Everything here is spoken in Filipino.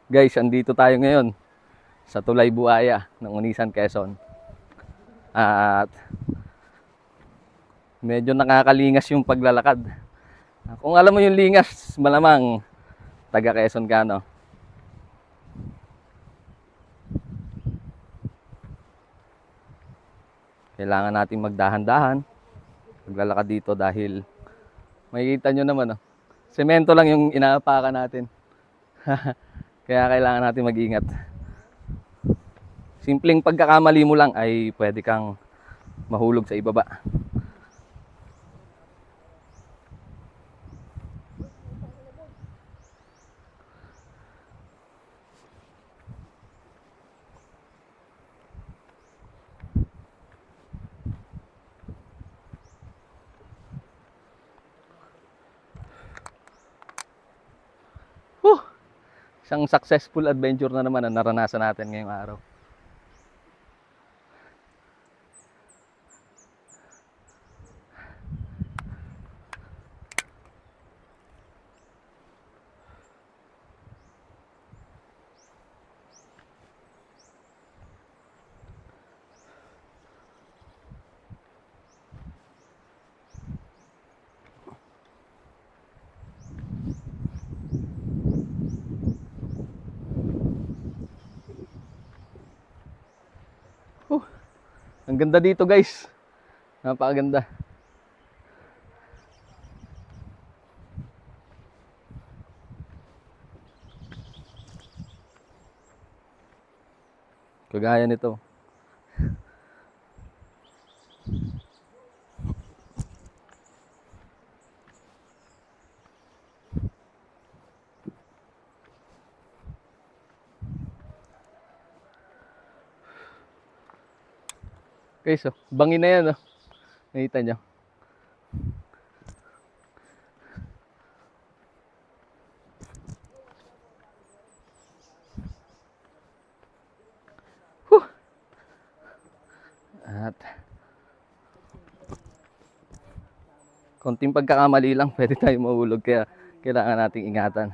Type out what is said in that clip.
Guys, andito tayo ngayon sa Tulay Buaya ng Unisan, Quezon. At medyo nakakalingas yung paglalakad. Kung alam mo yung lingas, malamang taga Quezon ka, no? Kailangan nating magdahan-dahan paglalakad dito dahil makikita nyo naman, no? Semento lang yung inaapakan natin. Kaya kailangan natin mag-ingat. Simpleng pagkakamali mo lang ay pwede kang mahulog sa ibaba. Isang successful adventure na naman ang naranasan natin ngayong araw. Ang ganda dito, guys. Napakaganda. Kagaya nito. Guys, oh, bangin na yan, oh. Nakita nyo. At konting pagkakamali lang, pwede tayo mahulog. Kaya kailangan nating ingatan.